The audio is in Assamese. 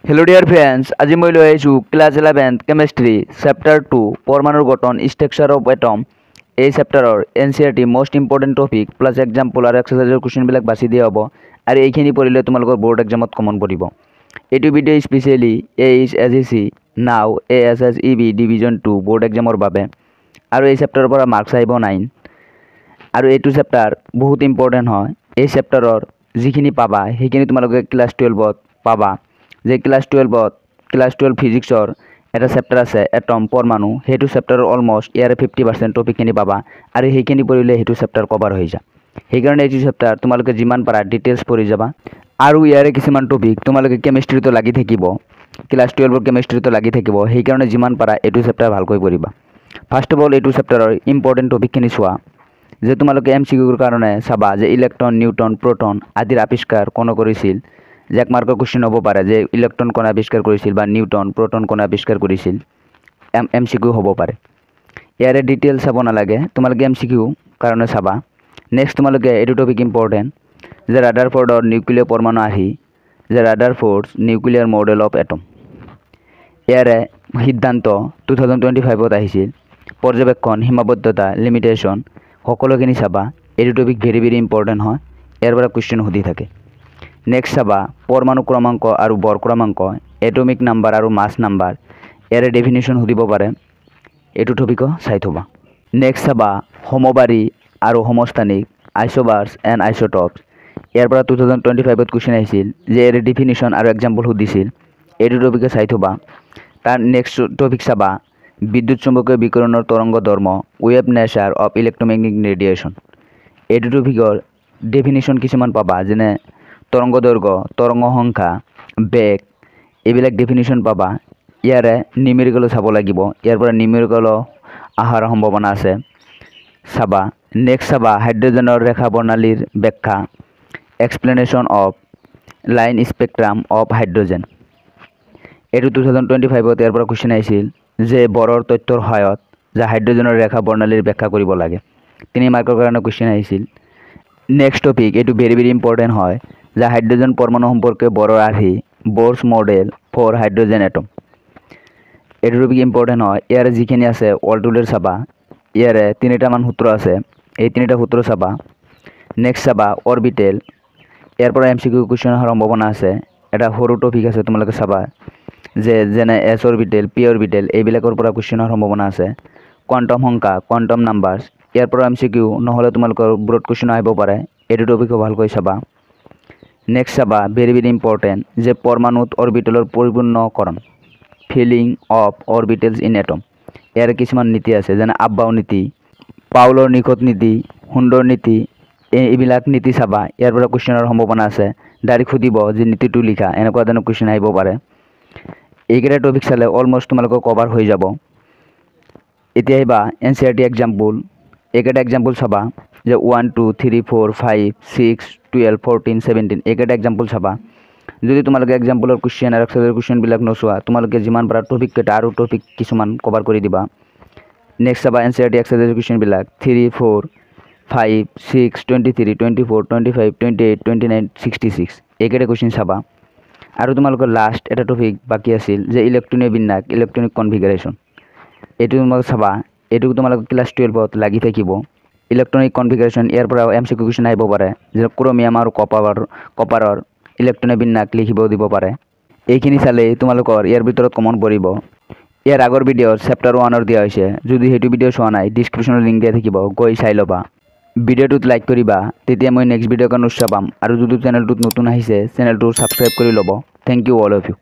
Hello dear friends, আজি মই লৈ আহিছোঁ ক্লাছ 11 কেমিষ্ট্ৰি চেপ্টাৰ 2 পৰমাণুৰ গঠন ষ্ট্ৰাকচাৰ অফ এটম। এই চেপ্টাৰৰ NCERT most important topic plus example আৰু এক্সাৰসাইজৰ কুৱেশ্যনবিলাক বাছি দিয়া হ'ব আৰু এইখিনি পঢ়িলে তোমালোকৰ বোৰ্ড এক্সামত কমন পৰিব। এইটো ভিডিঅ' স্পেচিয়েলি AHSEC নাও ASSEB ডিভিজন 2 বোৰ্ড এক্সামৰ বাবে আৰু এই চেপ্টাৰৰ পৰা মাৰ্কছ আহিব 9 আৰু এইটো চেপ্টাৰ বহুত ইম্পৰ্টেণ্ট হয়। এই চেপ্টাৰৰ যিখিনি পাবা সেইখিনি তোমালোকে ক্লাছ 12ত পাবা। যে ক্লাছ 12 ফিজিক্সৰ এটা চেপ্টাৰ আছে এটম পৰমাণু, সেইটো চেপ্টাৰৰ অলমষ্ট ইয়াৰে 50% টপিকখিনি পাবা আৰু সেইখিনি পঢ়িলে সেইটো চেপ্টাৰ কভাৰ হৈ যায়। সেইকাৰণে এইটো চেপ্টাৰ তোমালোকে যিমান পাৰা ডিটেইলছ পঢ়ি যাবা আৰু ইয়াৰে কিছুমান টপিক তোমালোকে কেমিষ্ট্ৰিটো লাগি থাকিব, ক্লাছ 12ৰ কেমিষ্ট্ৰিটো লাগি থাকিব, সেইকাৰণে যিমান পাৰা এইটো চেপ্টাৰ ভালকৈ পঢ়িবা। ফাৰ্ষ্ট অফ অল এইটো চেপ্টাৰৰ ইম্পৰ্টেণ্ট টপিকখিনি চোৱা। যে তোমালোকে MCQৰ কাৰণে চাবা যে ইলেক্ট্ৰন, নিউট্ৰন, প্ৰটন আদিৰ আৱিষ্কাৰ কোনে কৰিছিল। যে এক মাৰ্কৰ কুৱেশ্যন হ'ব পাৰে যে ইলেক্ট্ৰন কোনে আৱিষ্কাৰ কৰিছিল বা নিউটন প্ৰটন কোনে আৱিষ্কাৰ কৰিছিল, MCQ হ'ব পাৰে। ইয়াৰে ডিটেইলছ চাব নালাগে, তোমালোকে MCQ কাৰণে চাবা। নেক্সট তোমালোকে এইটো টপিক ইম্পৰ্টেণ্ট যে ৰাদাৰফৰ্ডৰ নিউক্লিয়াৰ পৰমাণু আৰ্হি, যে ৰাদাৰফৰ্ডছ নিউক্লিয়াৰ মডেল অফ এটম। ইয়াৰে সিদ্ধান্ত 2025ত আহিছিল। পৰ্যবেক্ষণ, সীমাবদ্ধতা, লিমিটেশ্যন সকলোখিনি চাবা। এইটো টপিক ভেৰি ভেৰি ইম্পৰ্টেণ্ট হয়, ইয়াৰ পৰা কুৱেশ্যন সুধি থাকে। নেক্সট চাবা পৰমাণু ক্ৰমাংক আৰু বৰ ক্ৰমাংক, এটমিক নাম্বাৰ আৰু মাছ নাম্বাৰ, ইয়াৰে ডেফিনেশ্যন সুধিব পাৰে, এইটো টপিকো চাই থ'বা। নেক্সট চাবা সমবাৰী আৰু সমস্থানিক, আইচ'বাৰ্ছ এণ্ড আইচ'টপছ, ইয়াৰ পৰা 2025ত কুৱেশ্যন আহিছিল যে ইয়াৰে ডেফিনেশ্যন আৰু এক্সাম্পল সুধিছিল, এইটো টপিকে চাই থ'বা। তাৰ নেক্সট টপিক চাবা বিদ্যুৎ চুম্বকীয় বিকিৰণৰ তৰংগ ধৰ্ম, wave nature of electromagnetic radiation. এইটো টপিকৰ ডেফিনেশ্যন কিছুমান পাবা, যেনে তৰংগ দৈৰ্ঘ্য, তৰংগ সংখ্যা, বেগ, এইবিলাক ডেফিনেশ্যন পাবা। ইয়াৰে নিউমেৰিকেলো চাব লাগিব, ইয়াৰ পৰা নিউমেৰিকেলো অহাৰ সম্ভাৱনা আছে, চাবা। নেক্সট চাবা হাইড্ৰজেনৰ ৰেখা প্ৰণালীৰ ব্যাখ্যা, explanation of line spectrum of hydrogen. এইটো 2025ত ইয়াৰ পৰা কুৱেশ্যন আহিছিল যে বৰৰ তথ্যৰ সহায়ত যে হাইড্ৰজেনৰ ৰেখা প্ৰণালীৰ ব্যাখ্যা কৰিব লাগে, 3 মাৰ্কৰ কাৰণে কুৱেশ্যন আহিছিল। নেক্সট টপিক এইটো ভেৰি ভেৰি ইম্পৰ্টেণ্ট হয় যে হাইড্ৰজেন পৰমাণু সম্পৰ্কে বৰৰ আৰ্হি, বৰছ মডেল ফৰ হাইড্ৰজেন এটম। এইটো টপিক ইম্পৰ্টেণ্ট হয়, ইয়াৰে যিখিনি আছে অল টুডেৰ চাবা। ইয়াৰে 3টামান সূত্ৰ আছে, এই 3টা সূত্ৰ চাবা। নেক্সট চাবা অৰবিটেল, ইয়াৰ পৰা MCQ কুৱেশ্যন অহাৰ সম্ভাৱনা আছে। এটা সৰু টপিক আছে তোমালোকে চাবা, যে যেনে S অৰবিটেল, P অৰবিটেল, এইবিলাকৰ পৰা কুৱেশ্যন অহাৰ সম্ভাৱনা আছে। কোৱাণ্টাম সংখ্যা, কোৱাণ্টাম নাম্বাৰ্ছ, ইয়াৰ পৰা MCQ নহ'লে তোমালোকৰ ব্ৰড কুৱেশ্যন আহিব পাৰে, এইটো টপিকো ভালকৈ চাবা। নেক্সট চাবা ভেৰি ভেৰি ইম্পৰ্টেণ্ট যে পৰমাণুত অৰবিটেলৰ পৰিপূৰ্ণকৰণ, feeling of orbitals in atom. ইয়াৰ কিছুমান নীতি আছে, যেনে আববাও নীতি, পাউলৰ নিখুঁত নীতি, সুন্দৰ নীতি, এইবিলাক নীতি চাবা। ইয়াৰ পৰা কুৱেশ্যনৰ সম্ভাৱনা আছে, ডাইৰেক্ট সুধিব যে নীতিটো লিখা, এনেকুৱা ধৰণৰ কুৱেশ্যন আহিব পাৰে। এইকেইটা টপিক চালে অলমষ্ট তোমালোকৰ কভাৰ হৈ যাব। এতিয়া আহিবা NCERT এক্সাম্পল, এইকেইটা এক্সাম্পল চাবা যে 1, 2, 3, 4, 5, 6, 12, 14, 17, এইকেইটা এক্সাম্পল চাবা। যদি তোমালোকে এক্সাম্পলৰ কুৱেশ্যন আৰু এক্সাৰসাইজৰ কুৱেশ্যনবিলাক নোচোৱা, তোমালোকে যিমান পাৰা টপিককেইটা আৰু টপিক কিছুমান কভাৰ কৰি দিবা। নেক্সট চাবা NCERT এক্সাৰসাইজৰ কুৱেশ্যনবিলাক 3, 4, 5, 6, 23, 24, 25, 28, 29, 66, এইকেইটা কুৱেশ্যন চাবা। আৰু তোমালোকৰ লাষ্ট এটা টপিক বাকী আছিল যে ইলেক্ট্ৰনীয় বিন্যাস, ইলেক্ট্ৰনিক কনফিগাৰেশ্যন, এইটো তোমালোকে চাবা। এইটো তোমালোকে ক্লাছ 12ত লাগি থাকিব। ইলেক্ট্ৰনিক কনফিগাৰেশ্যন, ইয়াৰ পৰা MCQ কুৱেশ্যন আহিব পাৰে, যে ক্ৰমিয়াম আৰু কপাৰৰ ইলেক্ট্ৰনীয় বিন্যাস লিখিব দিব পাৰে। এইখিনি চালেই তোমালোকৰ ইয়াৰ ভিতৰত কমন পৰিব। ইয়াৰ আগৰ ভিডিঅ'ৰ চেপ্টাৰ 1ৰ দিয়া হৈছে, যদি সেইটো ভিডিঅ' চোৱা নাই ডিছক্ৰিপশ্যনত লিংক দিয়া থাকিব, গৈ চাই ল'বা। ভিডিঅ'টোত লাইক কৰিবা, তেতিয়া মই নেক্সট ভিডিঅ'ৰ কাৰণে উৎসাহ পাম। আৰু যদি চেনেলটোত নতুন আহিছে চেনেলটো ছাবস্ক্ৰাইব কৰি ল'ব। Thank you all of U.